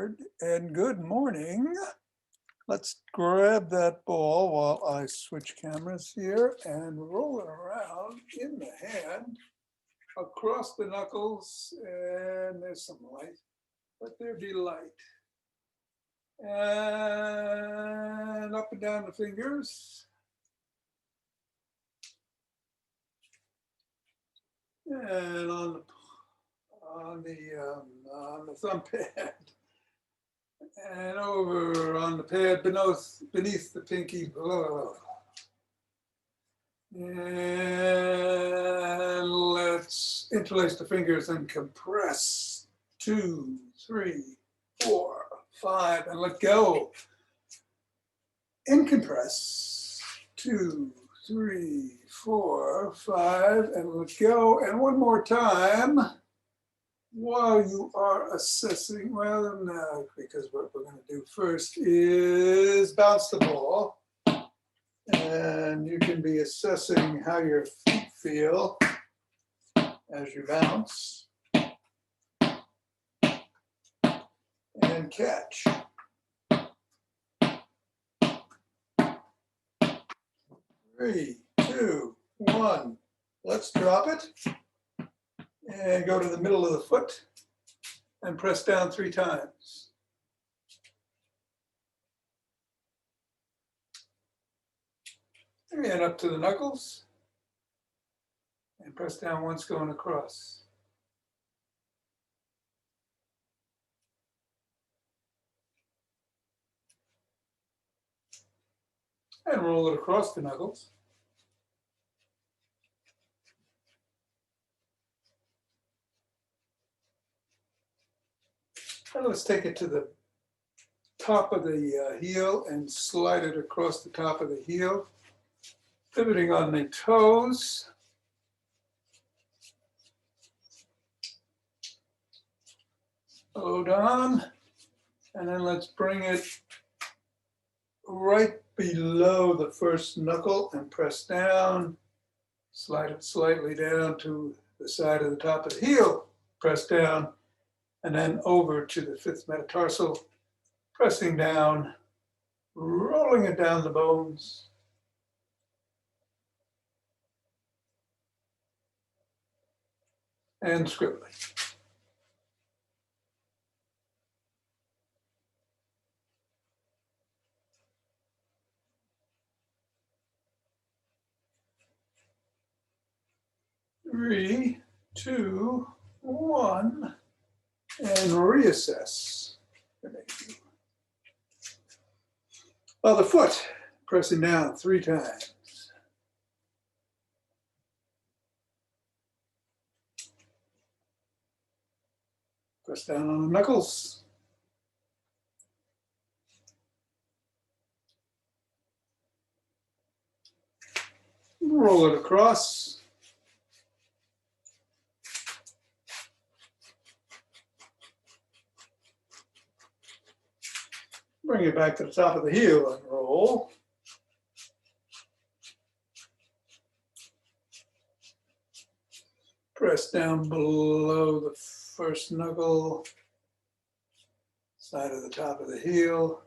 forward and good morning. Let's grab that ball while I switch cameras here and roll it around in the hand across the knuckles, and there's some light. Let there be light. And up and down the fingers. And on the thumb pad. And over on the pad beneath the pinky. And let's interlace the fingers and compress. 2, 3, 4, 5, and let go. And compress. 2, 3, 4, 5, and let go. And one more time. While you are assessing, well, no, because what we're going to do first is bounce the ball. And you can be assessing how your feet feel as you bounce. And catch. 3, 2, 1. Let's drop it. And go to the middle of the foot and press down 3 times. And up to the knuckles. And press down once going across. And roll it across the knuckles. And let's take it to the top of the heel and slide it across the top of the heel, pivoting on the toes. Hold on, and then let's bring it right below the first knuckle and press down. Slide it slightly down to the side of the top of the heel, press down, and then over to the 5th metatarsal, pressing down, rolling it down the bones. And scribbling. Three, 2, 1, and reassess. Well, the foot, pressing down 3 times. Press down on the knuckles. Roll it across. Bring it back to the top of the heel and roll. Press down below the first knuckle, side of the top of the heel,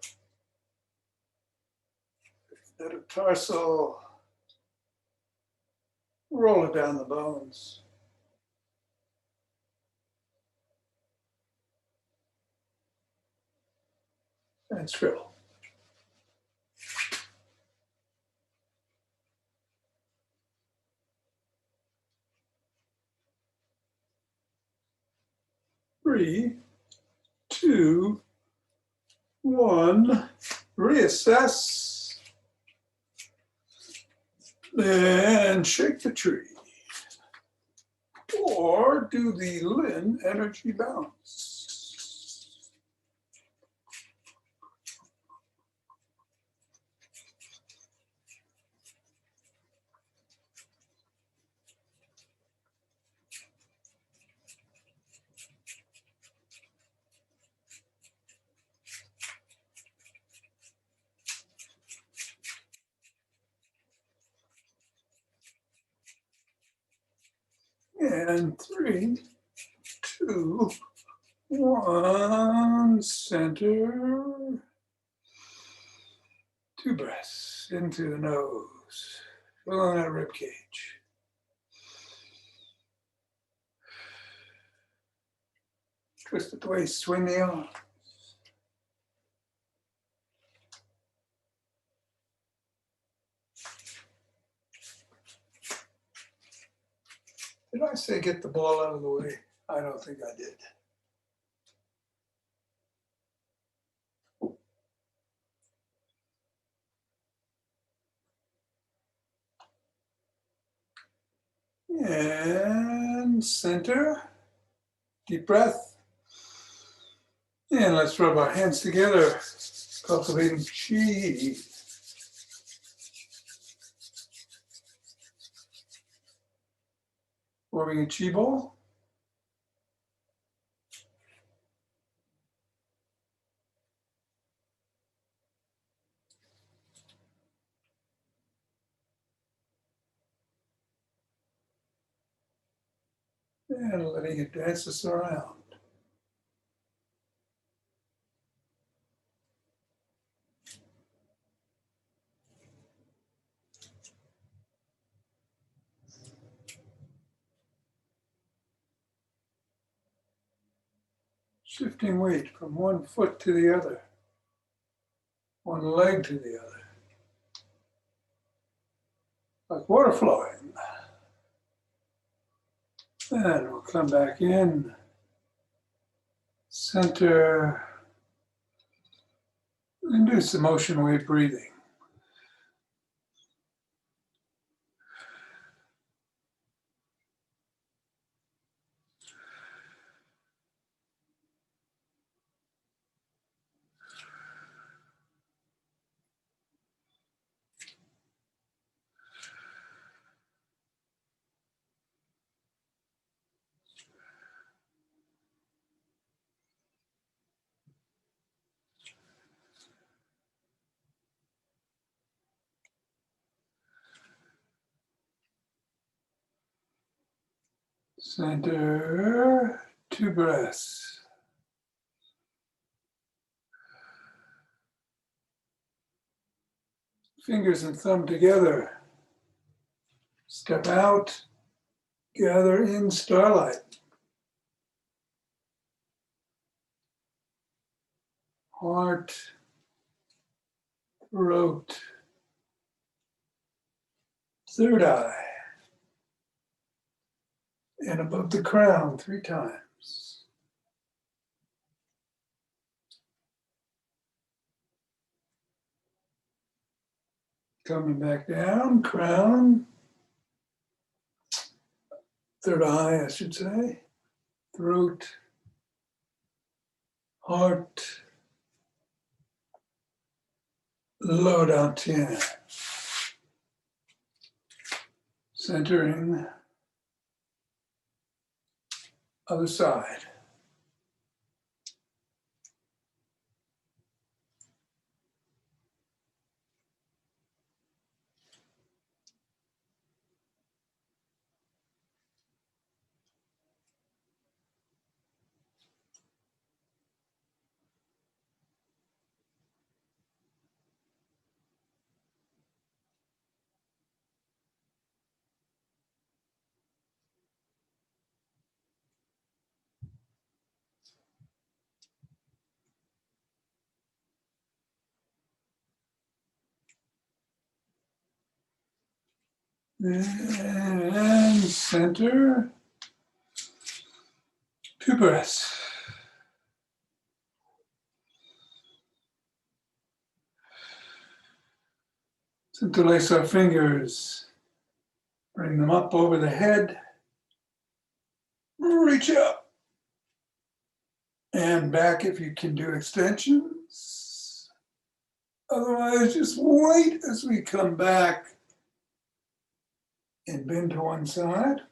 metatarsal, roll it down the bones. And scribble. Three, 2, 1, reassess, and shake the tree. Or do the Lin energy bounce. And 3, 2, 1, center, 2 breaths into the nose, filling that rib cage. Twist at the waist, swing the arms. Did I say get the ball out of the way? I don't think I did. And center, deep breath. And let's rub our hands together, cultivating chi. Forming a chi ball. And letting it dance us around. Shifting weight from one foot to the other, one leg to the other, like water flowing. And we'll come back in, center, and do some ocean wave breathing. Center, 2 breaths. Fingers and thumb together. Step out, gather in starlight. Heart, throat, third eye, and above the crown 3 times. Coming back down, crown, third eye, I should say, throat, heart, low down 10. Centering, other side. And center, 2 breaths. Interlace our fingers, bring them up over the head, reach up, and back if you can do extensions. Otherwise, just wait as we come back and bend to one side.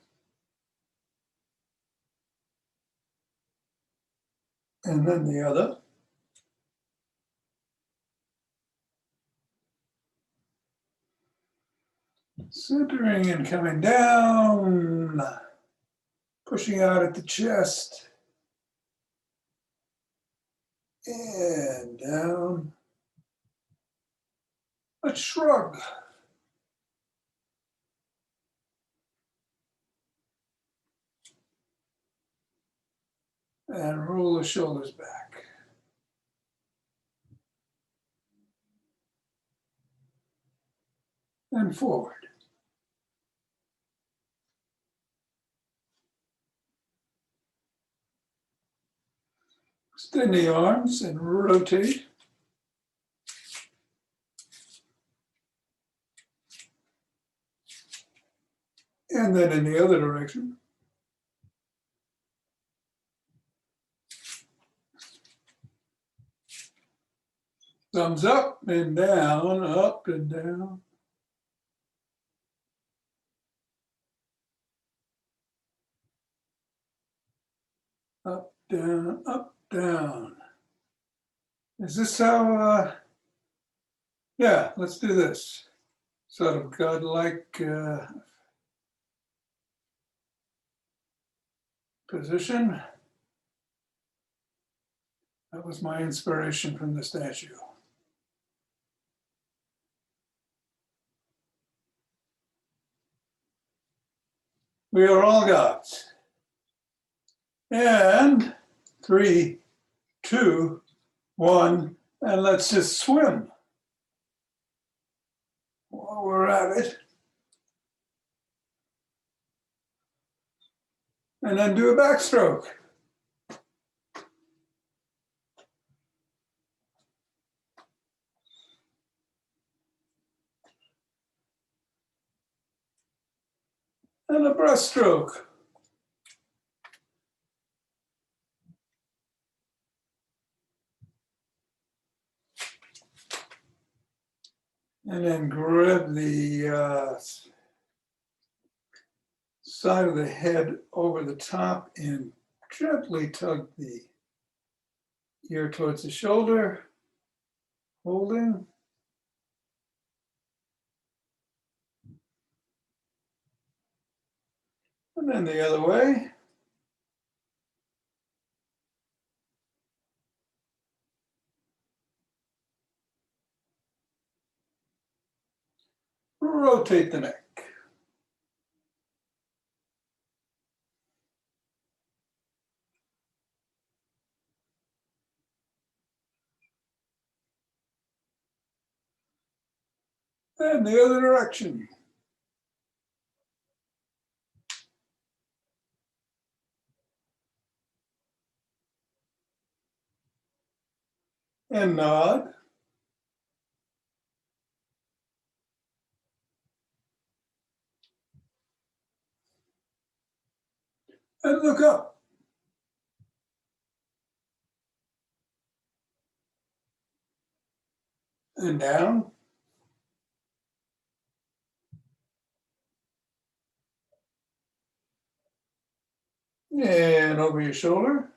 And then the other. Centering and coming down, pushing out at the chest. And down. Let's shrug. And roll the shoulders back. And forward. Extend the arms and rotate. And then in the other direction. Thumbs up and down, up and down. Up, down, up, down. Is this how, yeah, let's do this. Sort of godlike position. That was my inspiration from the statue. We are all gods. And 3, 2, 1, and let's just swim. While we're at it. And then do a backstroke. And a breaststroke. And then grab the side of the head over the top and gently tug the ear towards the shoulder, holding. And then the other way. Rotate the neck. And the other direction. And nod. And look up. And down. And over your shoulder.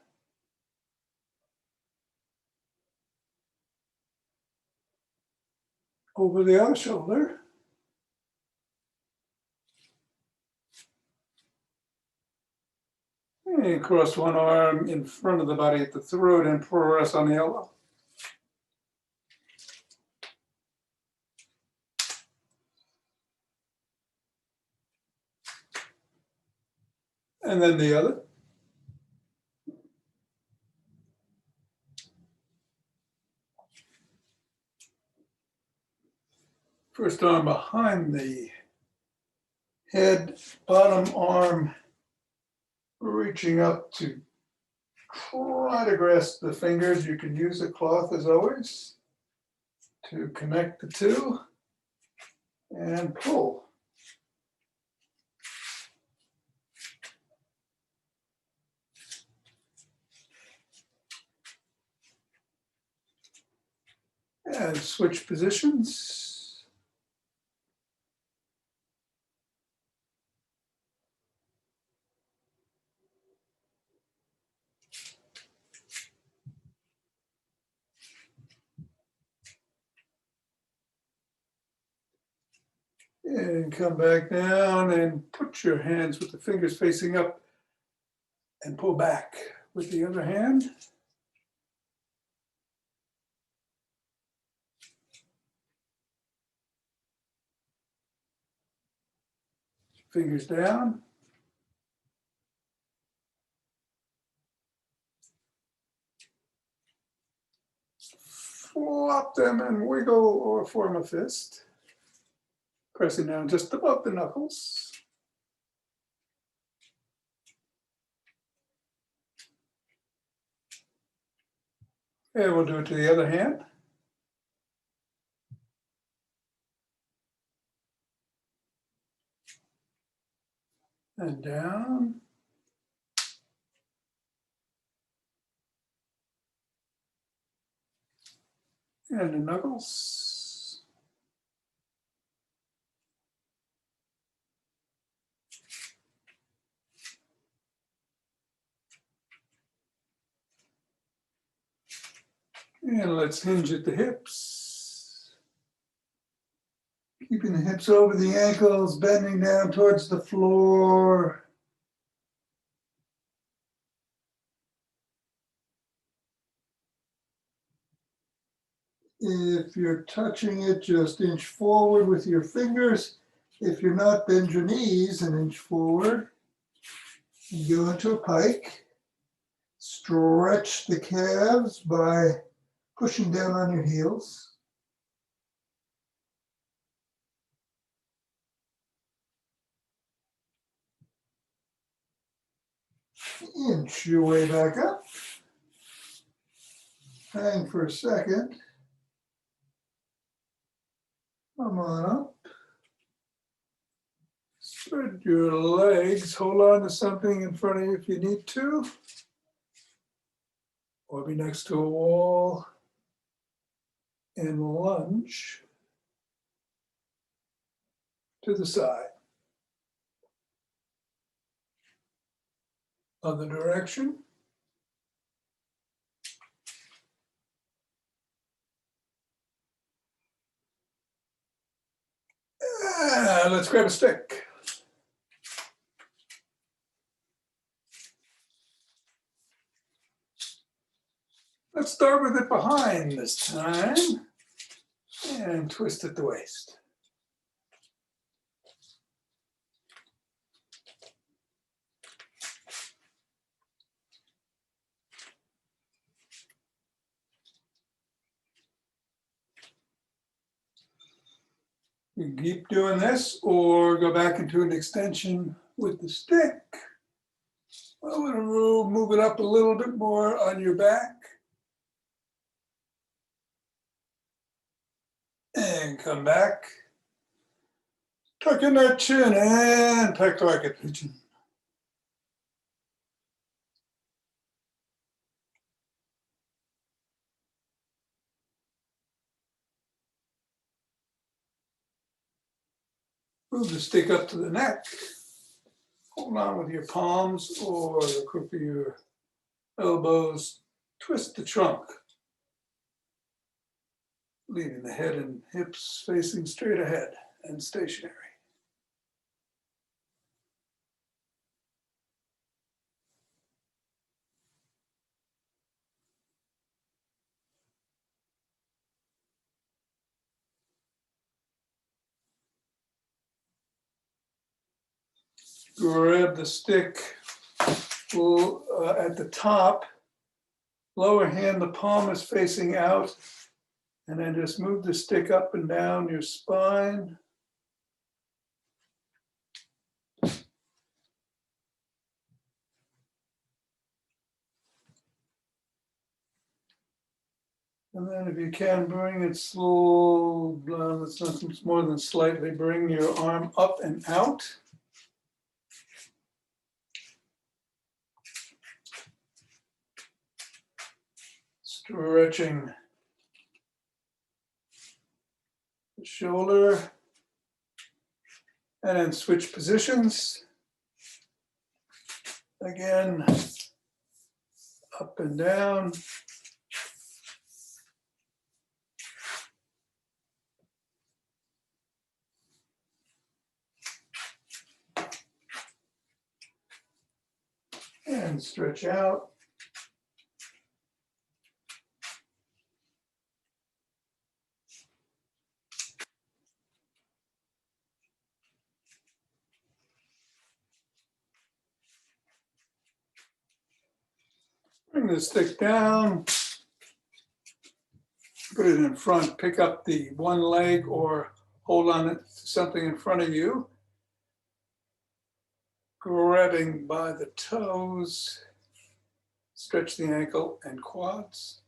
Over the other shoulder. And cross one arm in front of the body at the throat and press on the elbow. And then the other. First arm behind the head, bottom arm reaching up to try to grasp the fingers. You can use a cloth as always to connect the two and pull. And switch positions. And come back down and put your hands with the fingers facing up and pull back with the other hand. fingers down. Flop them and wiggle or form a fist, pressing down just above the knuckles. And we'll do it to the other hand. And down. And the knuckles. And let's hinge at the hips. Keeping the hips over the ankles, bending down towards the floor. If you're touching it, just inch forward with your fingers. If you're not, bend your knees and inch forward. And go into a pike. Stretch the calves by pushing down on your heels. Inch your way back up. Hang for a second. Come on up. Spread your legs. Hold on to something in front of you if you need to. Or be next to a wall and lunge to the side. Other direction. Let's grab a stick. Let's start with it behind this time and twist at the waist. You can keep doing this or go back into an extension with the stick. I'm going to move it up a little bit more on your back. And come back. Tuck in that chin and peck like a pigeon. Move the stick up to the neck. Hold on with your palms or the crook of your elbows. Twist the trunk, leaving the head and hips facing straight ahead and stationary. Grab the stick at the top, lower hand, the palm is facing out, and then just move the stick up and down your spine. And then if you can, bring it slow, it's nothing more than slightly, bring your arm up and out. Stretching the shoulder. And then switch positions. Again, up and down. And stretch out. Bring the stick down, put it in front, pick up the one leg or hold on it to something in front of you, grabbing by the toes, stretch the ankle and quads.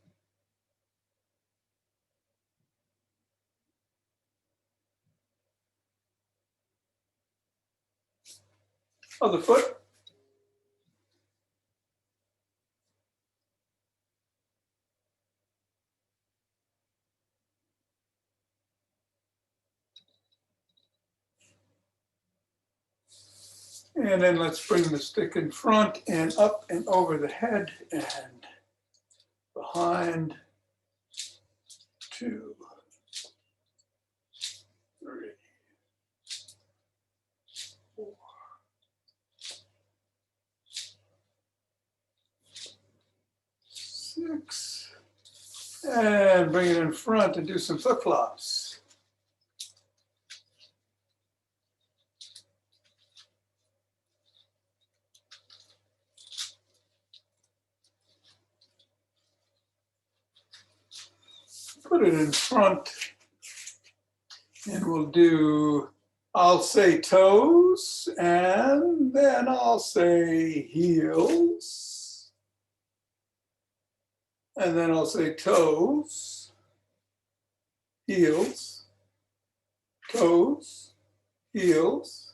Other foot. And then let's bring the stick in front and up and over the head and behind. 2, 3, 4, 6. And bring it in front and do some flip-flops. Put it in front and we'll do, I'll say toes and then I'll say heels. And then I'll say toes, heels, toes, heels,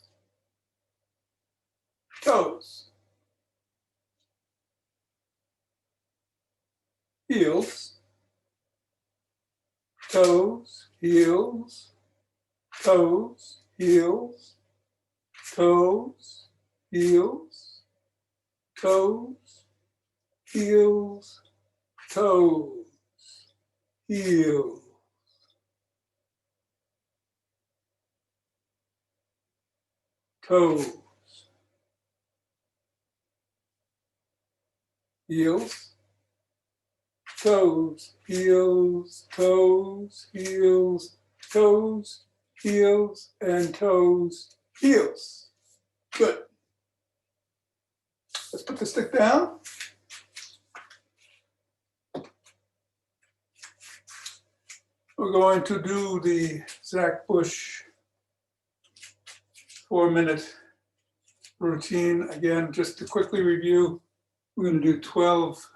toes, heels, toes, heels, toes, heels, toes, heels, toes, heels, toes, heels, toes, heels, toes, heels, toes, heels, toes, heels, and toes, heels. Good. Let's put the stick down. We're going to do the Zach Bush 4-minute routine. Again, just to quickly review, we're going to do 12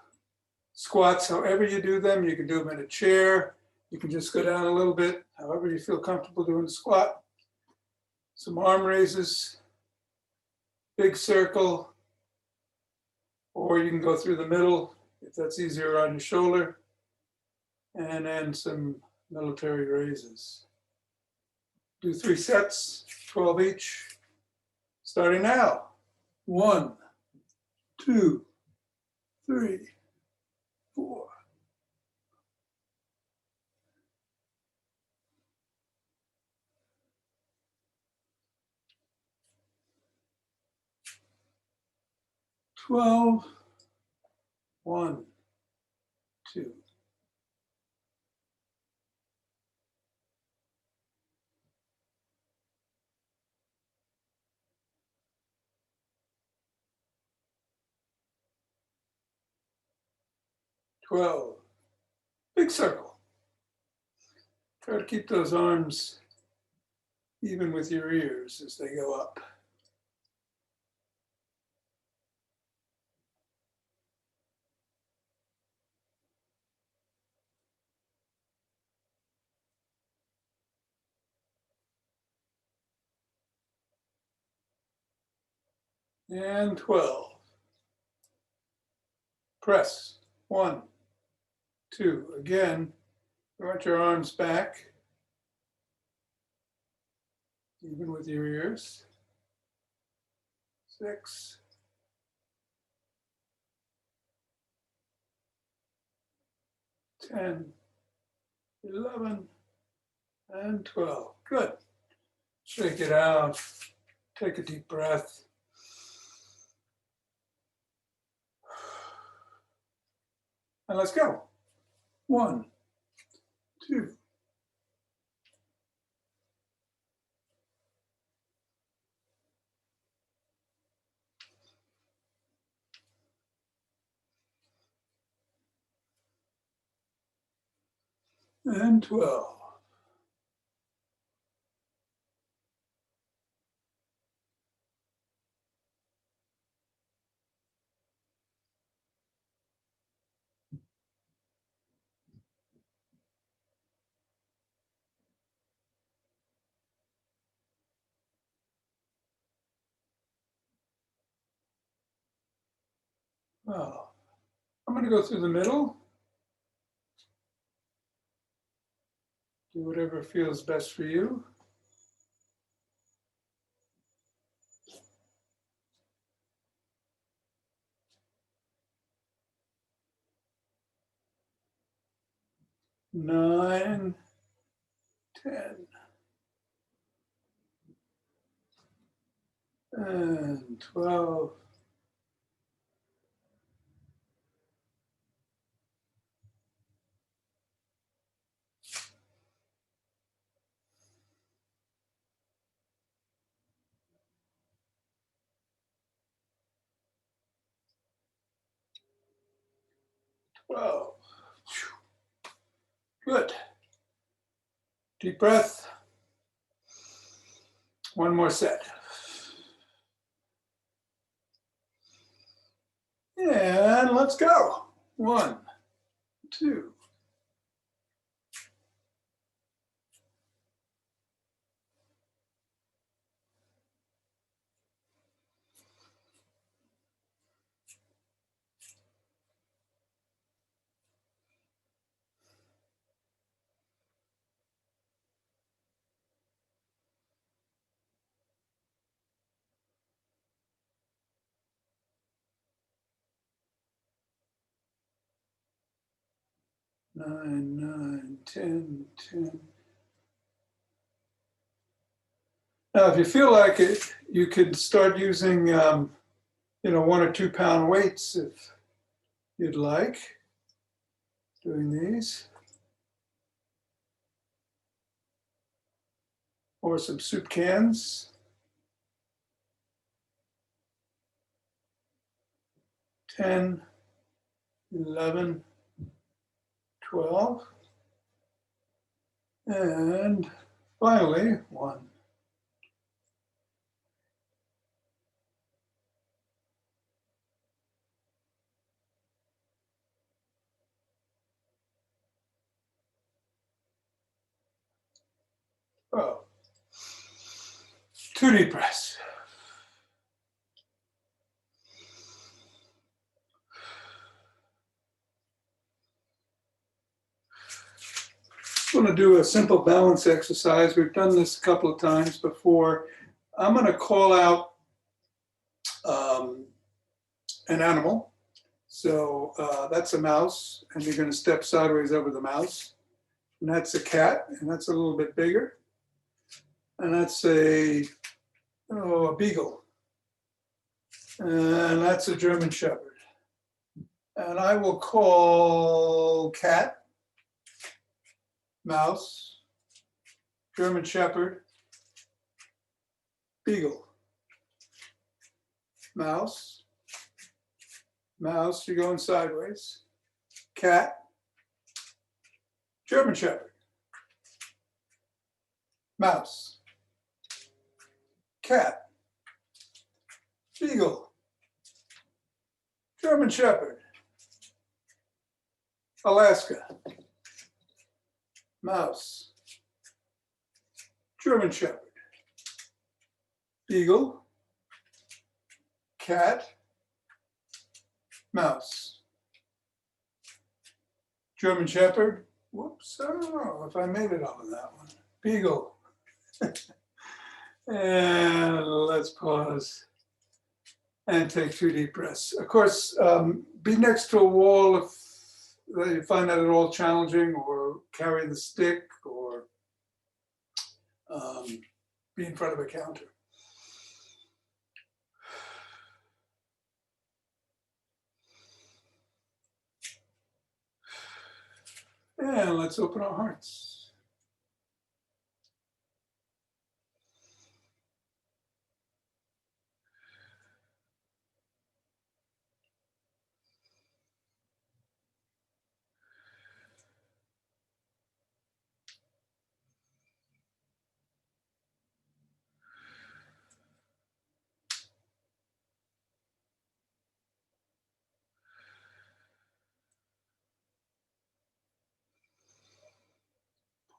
squats. However you do them, you can do them in a chair. You can just go down a little bit, however you feel comfortable doing the squat. Some arm raises, big circle, or you can go through the middle if that's easier on your shoulder, and then some military raises. Do 3 sets, 12 each, starting now. 1, 2, 3, 4. 12, 1, 2. 12. Big circle. Try to keep those arms even with your ears as they go up. And 12. Press. 1, 2. Again, you want your arms back, even with your ears. 6. 10, 11, and 12. Good. Shake it out. Take a deep breath. And let's go. 1, 2, and 12. Well, I'm going to go through the middle. Do whatever feels best for you. Nine, 10, and 12. Well, good. Deep breath. One more set. And let's go. 1, 2. Nine, 9, 10, 10. Now, if you feel like it, you could start using, 1 or 2 pound weights if you'd like, doing these. Or some soup cans. 10, 11, 12. And finally, 1. Oh, 2 deep breaths. I'm going to do a simple balance exercise. We've done this a couple of times before. I'm going to call out an animal. So that's a mouse, and you're going to step sideways over the mouse. And that's a cat, and that's a little bit bigger. And that's a beagle. And that's a German Shepherd. And I will call cat, mouse, German Shepherd, beagle, mouse, mouse, you're going sideways, cat, German Shepherd, mouse, cat, beagle, German Shepherd, Alaska, mouse, German Shepherd, beagle, cat, mouse, German Shepherd. Whoops, I don't know if I made it on that one. Beagle. And let's pause and take 2 deep breaths. Of course, be next to a wall if you find that at all challenging, or carry the stick, or be in front of a counter. And let's open our hearts.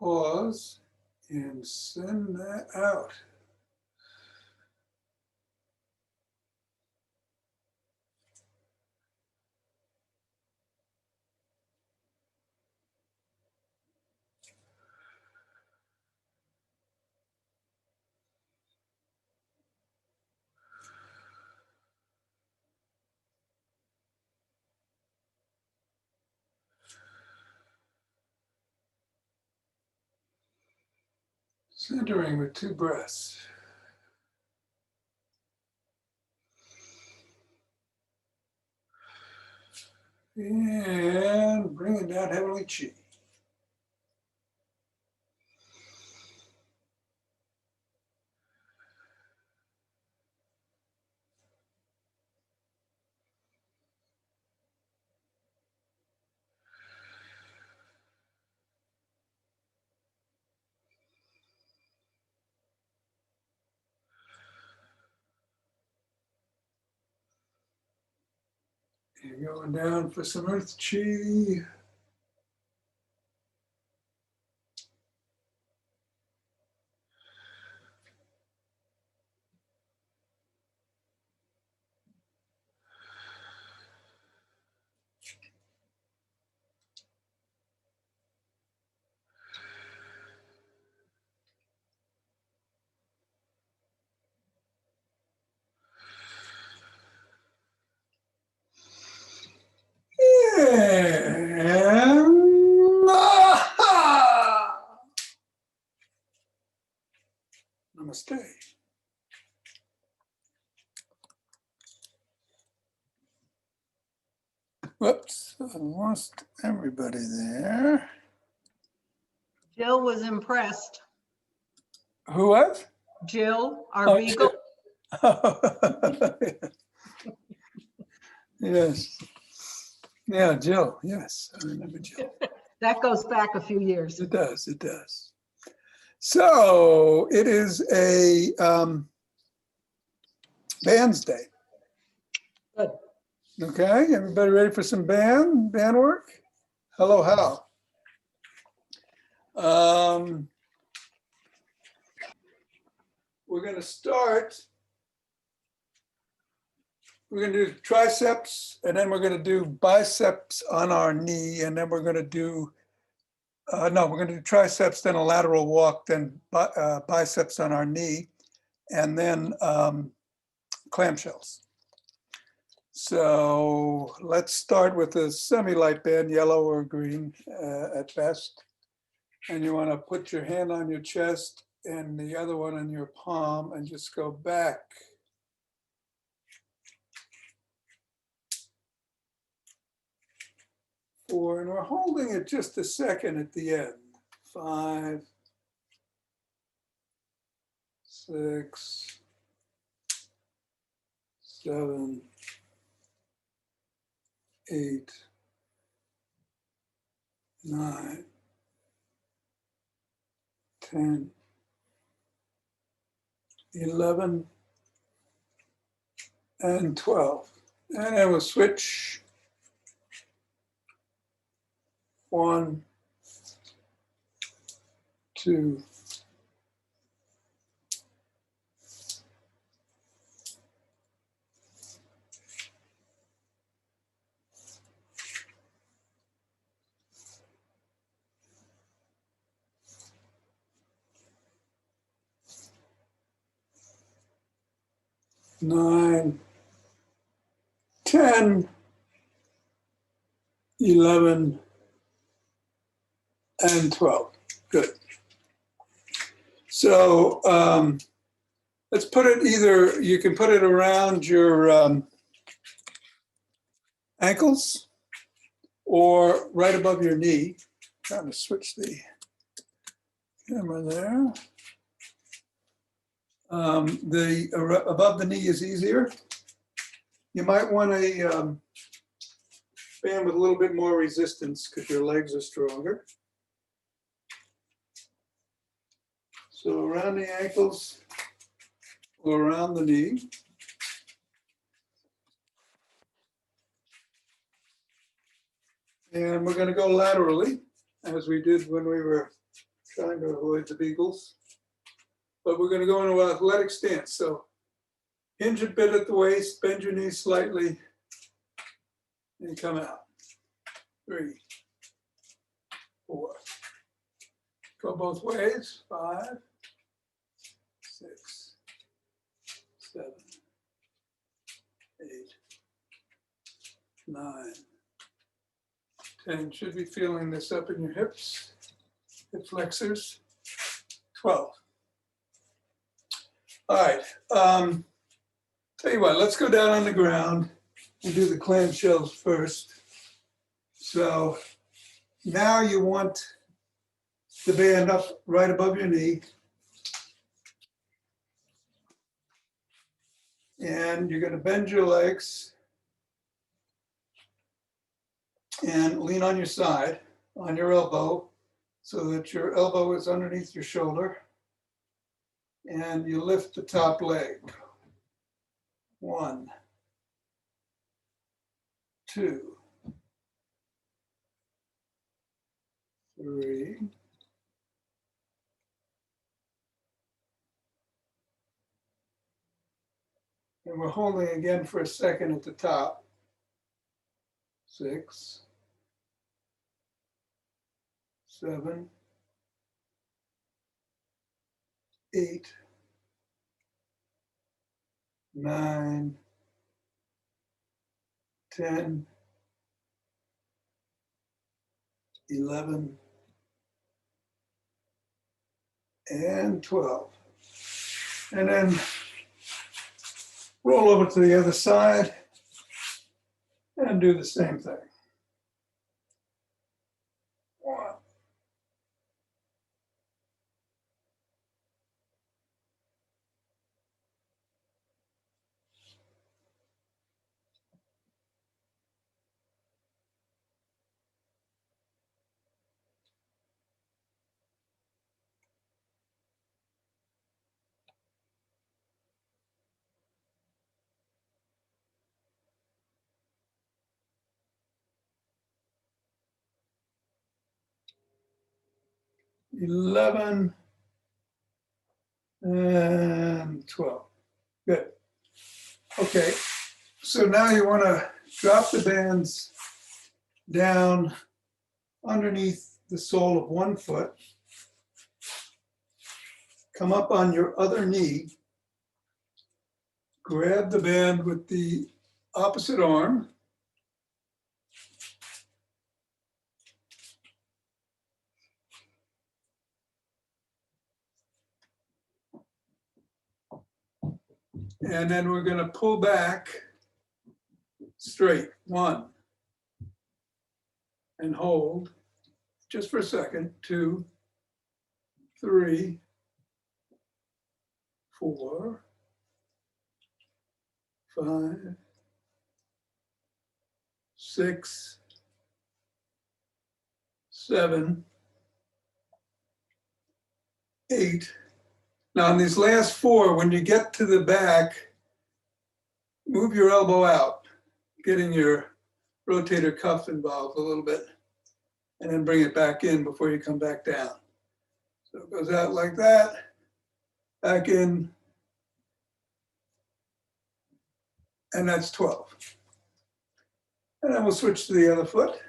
pause and send that out. Centering with 2 breaths. And bring it down, heavenly chi. And going down for some earth chi. And namaste. Whoops, I lost everybody there. Jill was impressed. Who was? Jill, our beagle. Yes. Yeah, Jill. Yes, I remember Jill. That goes back a few years. It does. It does. So it is a bands day. Good. Okay, everybody ready for some band work? Hello, Hal. We're going to start. We're going to do triceps, and then we're going to do biceps on our knee, and then we're going to do, no, we're going to do triceps, then a lateral walk, then biceps on our knee, and then clamshells. So let's start with a semi-light band, yellow or green at best. And you want to put your hand on your chest and the other one on your palm and just go back. Four, and we're holding it just a second at the end. 5, 6, 7, 8, 9, 10, 11, and 12. And then we'll switch. 1, 2, 9, 10, 11, and 12. Good. So let's put it either, you can put it around your ankles or right above your knee. Trying to switch the camera there. Above the knee is easier. You might want a band with a little bit more resistance because your legs are stronger. So around the ankles or around the knee. And we're going to go laterally, as we did when we were trying to avoid the beagles. But we're going to go into an athletic stance. So hinge a bit at the waist, bend your knees slightly, and come out. 3, 4. Go both ways. 5, 6, 7, 8, 9, 10. Should be feeling this up in your hips, hip flexors. 12. All right. Tell you what, let's go down on the ground and do the clamshells first. So now you want the band up right above your knee. And you're going to bend your legs and lean on your side, on your elbow, so that your elbow is underneath your shoulder. And you lift the top leg. 1, 2, 3, 4. And we're holding again for a second at the top. 6, 7, 8, 9, 10, 11, and 12. And then roll over to the other side and do the same thing. 1, 11, and 12. Good. Okay, so now you want to drop the bands down underneath the sole of one foot. Come up on your other knee. Grab the band with the opposite arm. And then we're going to pull back straight. 1. And hold just for a second. 2, 3, 4, 5, 6, 7, 8. Now in these last 4, when you get to the back, move your elbow out, getting your rotator cuff involved a little bit, and then bring it back in before you come back down. So it goes out like that, back in, and that's 12. And then we'll switch to the other foot.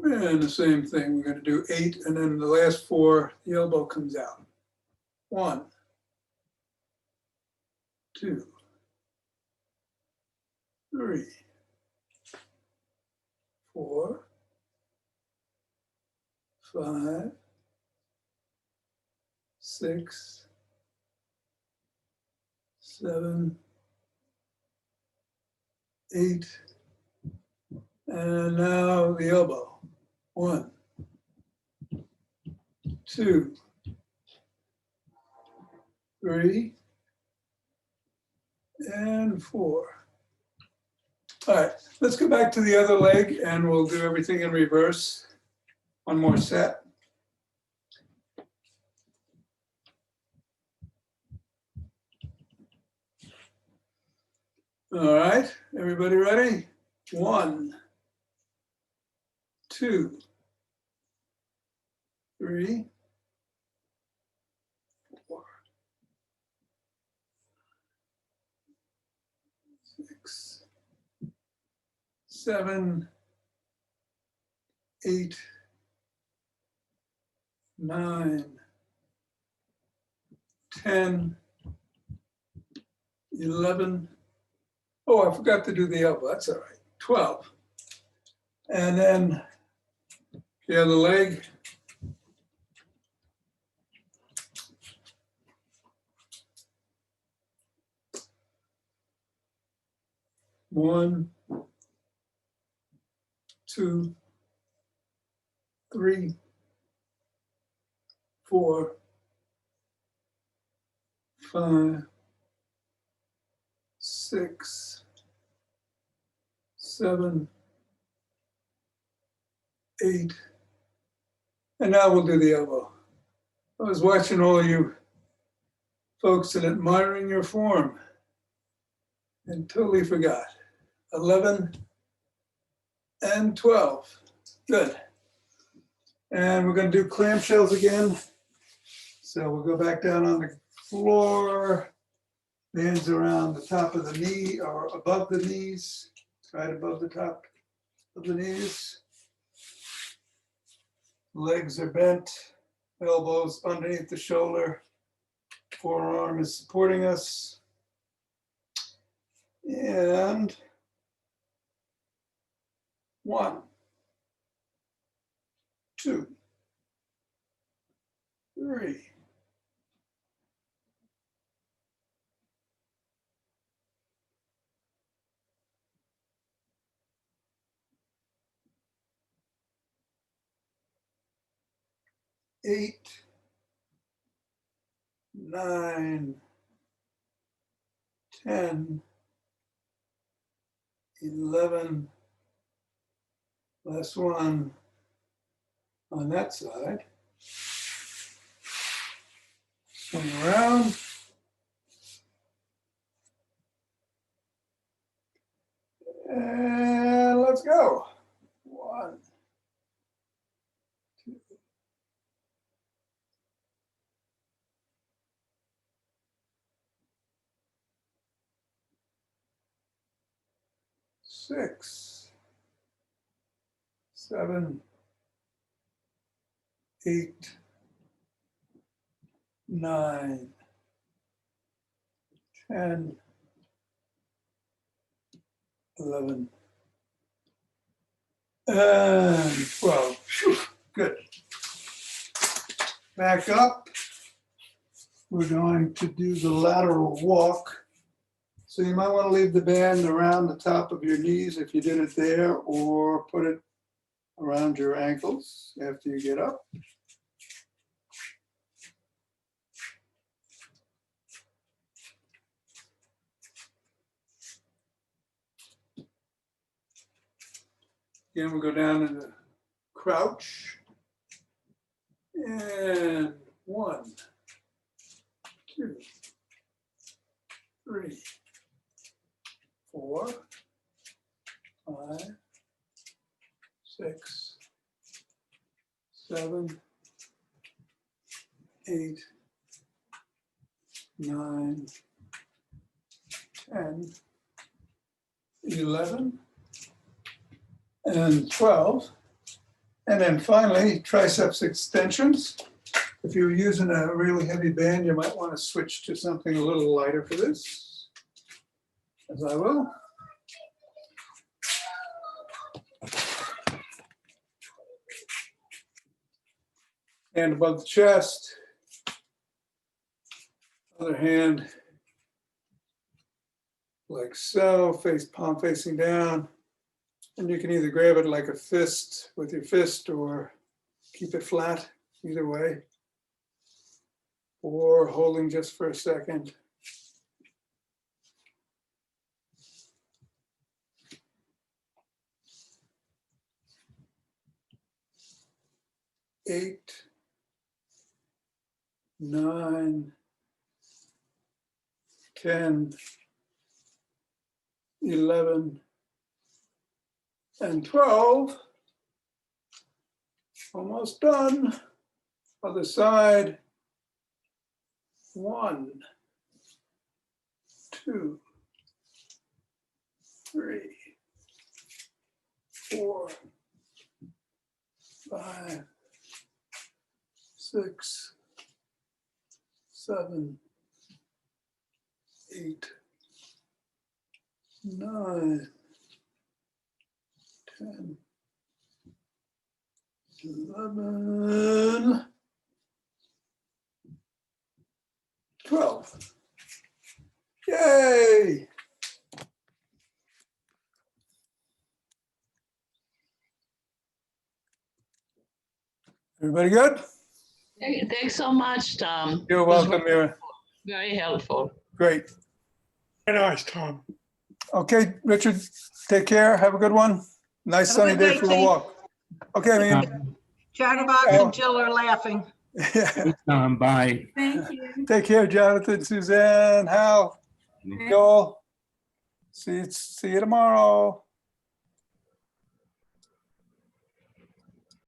And the same thing, we're going to do 8, and then the last 4, the elbow comes out. 1, 2, 3, 4, 5, 6, 7, 8, and now the elbow. 1, 2, 3, and 4. All right, let's go back to the other leg and we'll do everything in reverse. One more set. All right, everybody ready? 1, 2, 3, 4, 6, 7, 8, 9, 10, 11. Oh, I forgot to do the elbow. That's all right. 12. And then the other leg. 1, 2, 3, 4, 5, 6, 7, 8. And now we'll do the elbow. I was watching all you folks and admiring your form and totally forgot. 11 and 12. Good. And we're going to do clamshells again. So we'll go back down on the floor, hands around the top of the knee or above the knees, right above the top of the knees. Legs are bent, elbows underneath the shoulder, forearm is supporting us. And 1, 2, 3. 8, 9, 10, 11. Last one on that side. Swing around. And let's go. 1, 2, 6, 7, 8, 9, 10, 11, and 12. Whew, good. Back up. We're going to do the lateral walk. So you might want to leave the band around the top of your knees if you did it there, or put it around your ankles after you get up. Again, we'll go down into crouch. And 1, 2, 3, 4, 5, 6, 7, 8, 9, 10, 11, and 12. And then finally, triceps extensions. If you're using a really heavy band, you might want to switch to something a little lighter for this, as I will. Hand above the chest. Other hand like so, palm facing down. And you can either grab it like a fist with your fist or keep it flat, either way. Or holding just for a second. Eight, 9, 10, 11, and 12. Almost done. Other side. 1, 2, 3, 4, 5, 6, 7, 8, 9, 10, 11, 12. Yay! Everybody good? Thanks so much, Tom. You're It was welcome, Mira. Very helpful. Great. Very nice, Tom. Okay, Richard, take care. Have a good one. Nice Have a sunny good day day, for a Chief. walk. Okay, I mean, Chatterbox and Jill are laughing. yeah. Bye. Thank you. Take care, Jonathan, Suzanne, Hal, Joel. See you tomorrow.